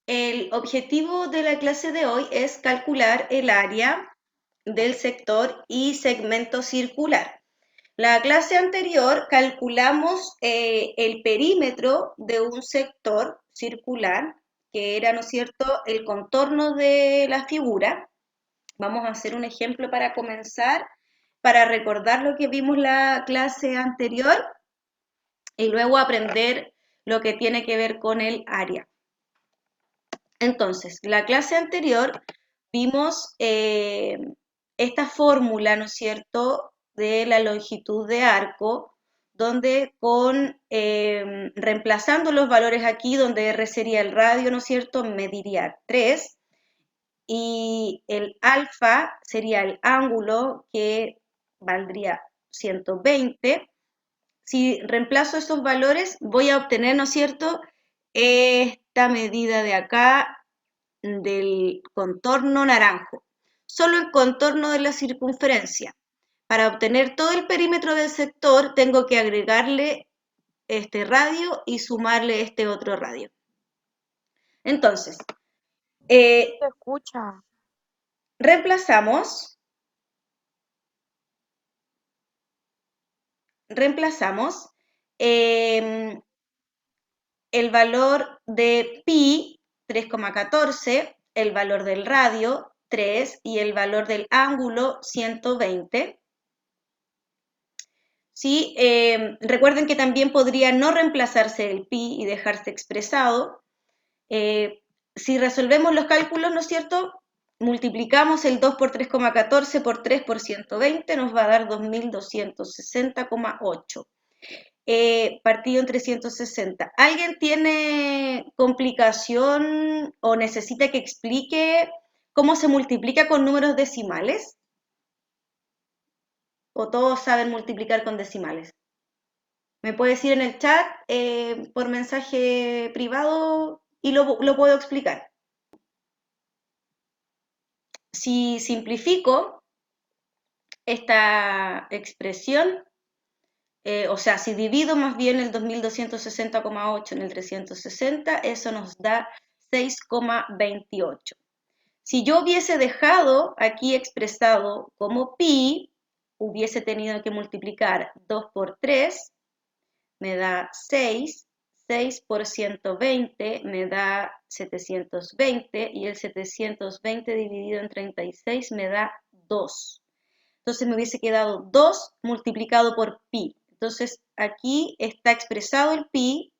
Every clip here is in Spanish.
El objetivo de la clase de hoy es calcular el área del sector y segmento circular. La clase anterior calculamos el perímetro de un sector circular, que era, ¿no es cierto?, el contorno de la figura. Vamos a hacer un ejemplo para comenzar, para recordar lo que vimos la clase anterior y luego aprender lo que tiene que ver con el área. Entonces, la clase anterior vimos esta fórmula, ¿no es cierto?, de la longitud de arco, donde reemplazando los valores aquí, donde R sería el radio, ¿no es cierto?, mediría 3, y el alfa sería el ángulo, que valdría 120. Si reemplazo esos valores, voy a obtener, ¿no es cierto?, esta medida de acá del contorno naranjo. Solo el contorno de la circunferencia. Para obtener todo el perímetro del sector, tengo que agregarle este radio y sumarle este otro radio. Entonces, Se escucha. reemplazamos el valor de pi, 3,14, el valor del radio, 3, y el valor del ángulo, 120. ¿Sí? Recuerden que también podría no reemplazarse el pi y dejarse expresado. Si resolvemos los cálculos, ¿no es cierto?, multiplicamos el 2 por 3,14 por 3 por 120, nos va a dar 2260,8. Partido en 360. ¿Alguien tiene complicación o necesita que explique cómo se multiplica con números decimales? ¿O todos saben multiplicar con decimales? Me puede decir en el chat por mensaje privado y lo puedo explicar. Si simplifico esta expresión, o sea, si divido más bien el 2260,8 en el 360, eso nos da 6,28. Si yo hubiese dejado aquí expresado como pi, hubiese tenido que multiplicar 2 por 3, me da 6, 6 por 120 me da 720, y el 720 dividido en 36 me da 2. Entonces me hubiese quedado 2 multiplicado por pi. Entonces aquí está expresado el pi,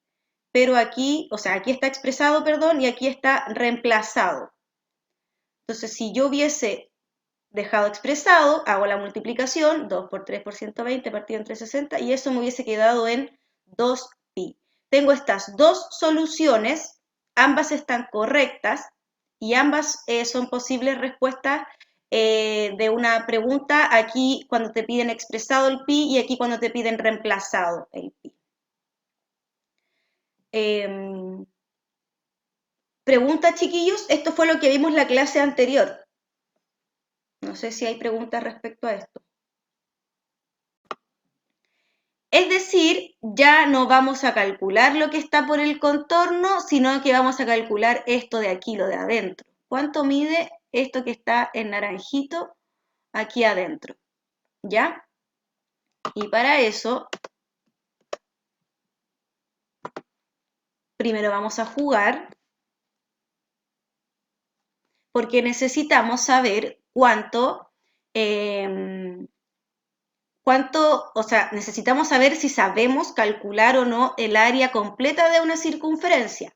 pero aquí, o sea, aquí está expresado, perdón, y aquí está reemplazado. Entonces si yo hubiese dejado expresado, hago la multiplicación, 2 por 3 por 120 partido entre 60, y eso me hubiese quedado en 2pi. Tengo estas dos soluciones, ambas están correctas, y ambas son posibles respuestas de una pregunta, aquí cuando te piden expresado el pi y aquí cuando te piden reemplazado el pi. Pregunta, chiquillos, esto fue lo que vimos la clase anterior. No sé si hay preguntas respecto a esto. Es decir, ya no vamos a calcular lo que está por el contorno, sino que vamos a calcular esto de aquí, lo de adentro. ¿Cuánto mide esto que está en naranjito aquí adentro? ¿Ya? Y para eso, primero vamos a jugar, porque necesitamos saber o sea, necesitamos saber si sabemos calcular o no el área completa de una circunferencia.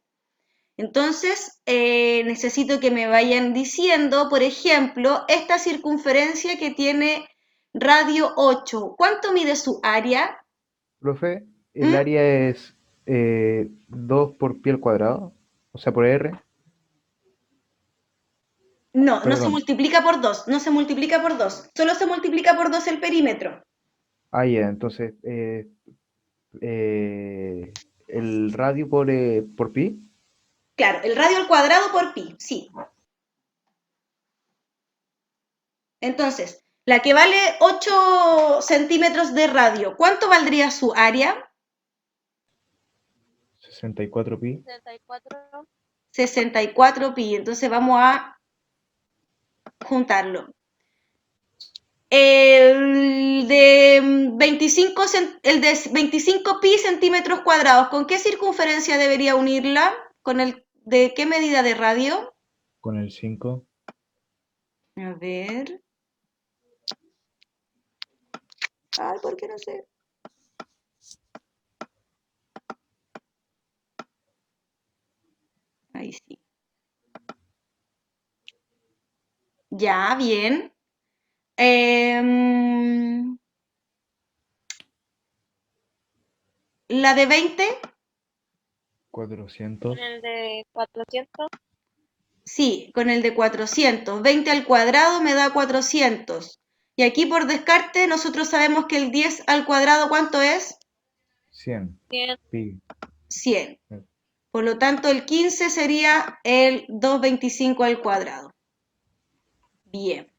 Entonces, necesito que me vayan diciendo, por ejemplo, esta circunferencia que tiene radio 8, ¿cuánto mide su área? Profe, el ¿Mm? área es 2 por pi al cuadrado, o sea, por r. No, no se Perdón. multiplica por 2, no se multiplica por 2, solo se multiplica por 2 el perímetro. Ah, ya, entonces, el radio por pi. Claro, el radio al cuadrado por pi, sí. Entonces, la que vale 8 centímetros de radio, ¿cuánto valdría su área? 64 pi. 64. 64 pi. Entonces vamos a juntarlo. El de 25 pi centímetros cuadrados, ¿con qué circunferencia debería unirla? ¿De qué medida de radio? Con el 5. A ver. Ay, ¿por qué no sé? Ahí sí. Ya, bien. La de 20, 400. El de 400. sí, con el de 400. 20 al cuadrado me da 400. Y aquí por descarte nosotros sabemos que el 10 al cuadrado, ¿cuánto es? 100 100. pi. 100. Por lo tanto, el 15 sería el 225 al cuadrado. Bien.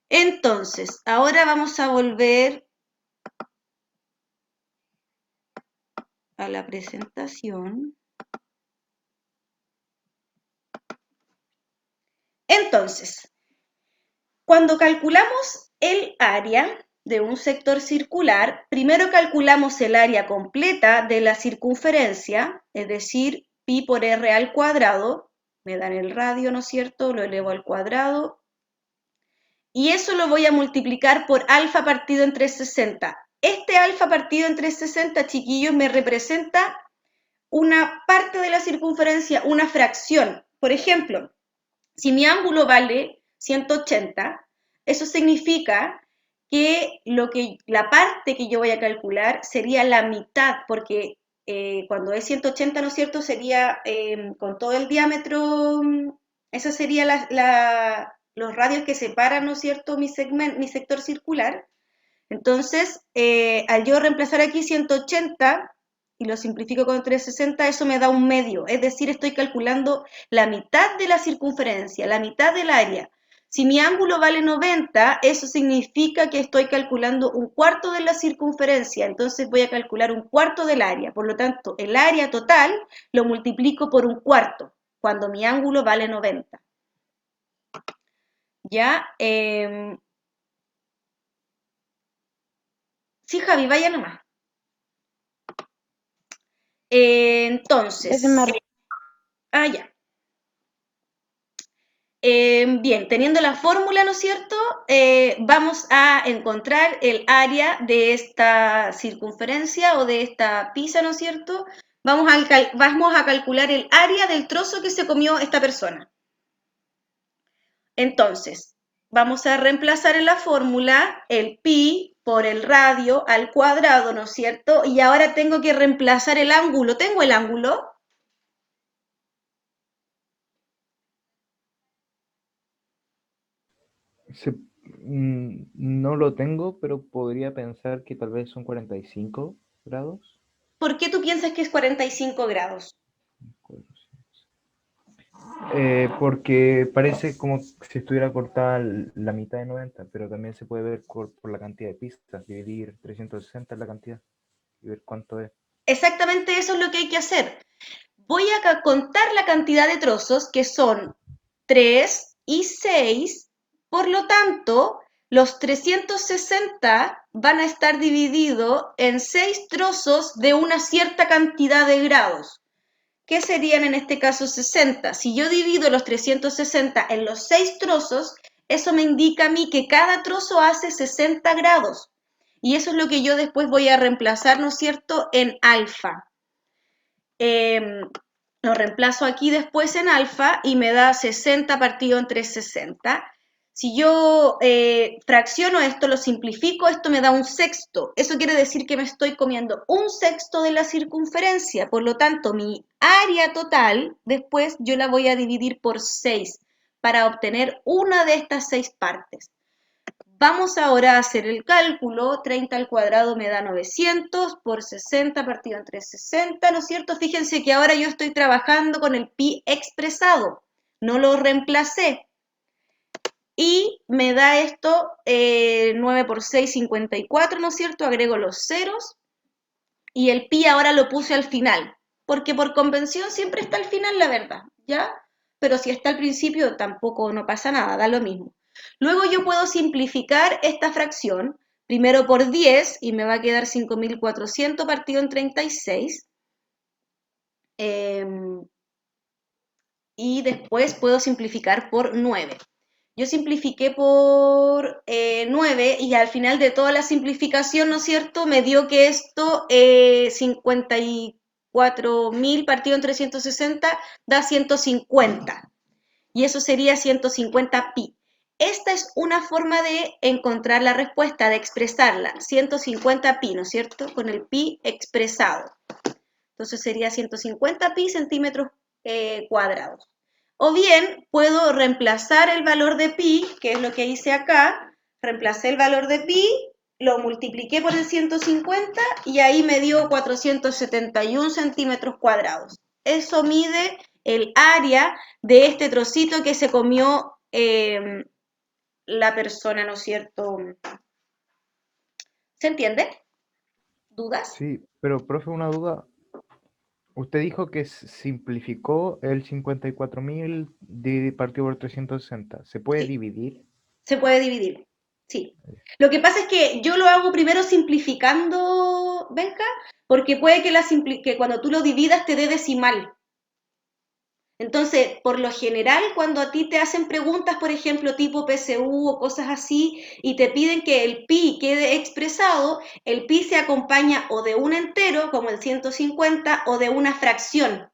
Entonces, ahora vamos a volver a la presentación. Entonces, cuando calculamos el área de un sector circular, primero calculamos el área completa de la circunferencia, es decir, pi por r al cuadrado, me dan el radio, ¿no es cierto? Lo elevo al cuadrado, y eso lo voy a multiplicar por alfa partido entre 60. Este alfa partido entre 60, chiquillos, me representa una parte de la circunferencia, una fracción. Por ejemplo, si mi ángulo vale 180, eso significa que la parte que yo voy a calcular sería la mitad, porque cuando es 180, ¿no es cierto?, sería con todo el diámetro, esa sería los radios que separan, ¿no es cierto?, mi sector circular. Entonces, al yo reemplazar aquí 180 y lo simplifico con 360, eso me da un medio, es decir, estoy calculando la mitad de la circunferencia, la mitad del área. Si mi ángulo vale 90, eso significa que estoy calculando un cuarto de la circunferencia, entonces voy a calcular un cuarto del área. Por lo tanto, el área total lo multiplico por un cuarto, cuando mi ángulo vale 90. ¿Ya? Sí, Javi, vaya nomás. Entonces, ya. Bien, teniendo la fórmula, ¿no es cierto? Vamos a encontrar el área de esta circunferencia o de esta pizza, ¿no es cierto? Vamos a calcular el área del trozo que se comió esta persona. Entonces, vamos a reemplazar en la fórmula el pi por el radio al cuadrado, ¿no es cierto? Y ahora tengo que reemplazar el ángulo. ¿Tengo el ángulo? No lo tengo, pero podría pensar que tal vez son 45 grados. ¿Por qué tú piensas que es 45 grados? Porque parece como si estuviera cortada la mitad de 90, pero también se puede ver por la cantidad de pistas, dividir 360 en la cantidad y ver cuánto es. Exactamente eso es lo que hay que hacer. Voy a contar la cantidad de trozos, que son 3 y 6, por lo tanto, los 360 van a estar divididos en 6 trozos de una cierta cantidad de grados. ¿Qué serían en este caso 60? Si yo divido los 360 en los 6 trozos, eso me indica a mí que cada trozo hace 60 grados. Y eso es lo que yo después voy a reemplazar, ¿no es cierto?, en alfa. Lo reemplazo aquí después en alfa y me da 60 partido entre 60. Si yo fracciono esto, lo simplifico, esto me da un sexto. Eso quiere decir que me estoy comiendo un sexto de la circunferencia. Por lo tanto, mi área total, después yo la voy a dividir por 6 para obtener una de estas 6 partes. Vamos ahora a hacer el cálculo. 30 al cuadrado me da 900 por 60 partido entre 60, ¿no es cierto? Fíjense que ahora yo estoy trabajando con el pi expresado, no lo reemplacé. Y me da esto 9 por 6, 54, ¿no es cierto? Agrego los ceros y el pi ahora lo puse al final. porque por convención siempre está al final la verdad, ¿ya? Pero si está al principio tampoco no pasa nada, da lo mismo. Luego yo puedo simplificar esta fracción, primero por 10 y me va a quedar 5.400 partido en 36. Y después puedo simplificar por 9. Yo simplifiqué por 9 y al final de toda la simplificación, ¿no es cierto?, me dio que esto 54.000 partido en 360 da 150. Y eso sería 150 pi. Esta es una forma de encontrar la respuesta, de expresarla. 150 pi, ¿no es cierto?, con el pi expresado. Entonces sería 150 pi centímetros cuadrados. O bien puedo reemplazar el valor de pi, que es lo que hice acá, reemplacé el valor de pi, lo multipliqué por el 150 y ahí me dio 471 centímetros cuadrados. Eso mide el área de este trocito que se comió la persona, ¿no es cierto? ¿Se entiende? ¿Dudas? Sí, pero profe, una duda. Usted dijo que simplificó el 54.000 partido por 360. ¿Se puede Sí, dividir? se puede dividir. Sí. Lo que pasa es que yo lo hago primero simplificando, Benja, porque puede que cuando tú lo dividas te dé decimal. Entonces, por lo general, cuando a ti te hacen preguntas, por ejemplo, tipo PSU o cosas así, y te piden que el pi quede expresado, el pi se acompaña o de un entero, como el 150, o de una fracción.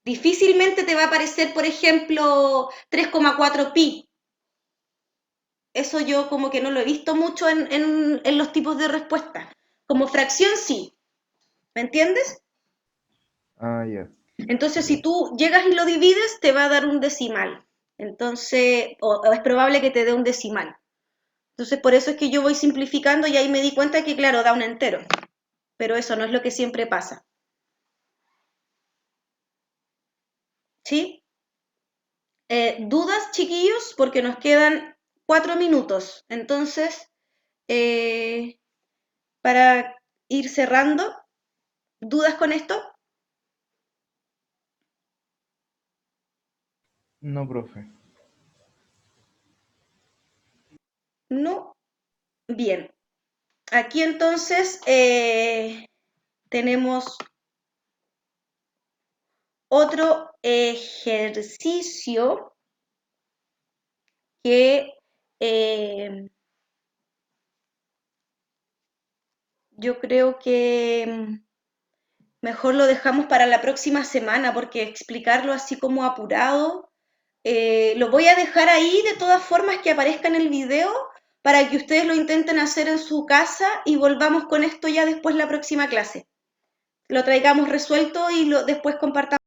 Difícilmente te va a aparecer, por ejemplo, 3,4 pi. Eso yo como que no lo he visto mucho en los tipos de respuesta. Como fracción sí, ¿me entiendes? Ah, ya. Entonces, si Ya. tú llegas y lo divides, te va a dar un decimal. Entonces, o es probable que te dé un decimal. Entonces, por eso es que yo voy simplificando y ahí me di cuenta que, claro, da un entero. Pero eso no es lo que siempre pasa. ¿Sí? ¿Dudas, chiquillos? Porque nos quedan 4 minutos. Entonces, para ir cerrando, ¿dudas con esto? No, profe. No. Bien. Aquí entonces tenemos otro ejercicio que yo creo que mejor lo dejamos para la próxima semana porque explicarlo así como apurado, lo voy a dejar ahí de todas formas que aparezca en el video para que ustedes lo intenten hacer en su casa y volvamos con esto ya después la próxima clase. Lo traigamos resuelto y después compartamos.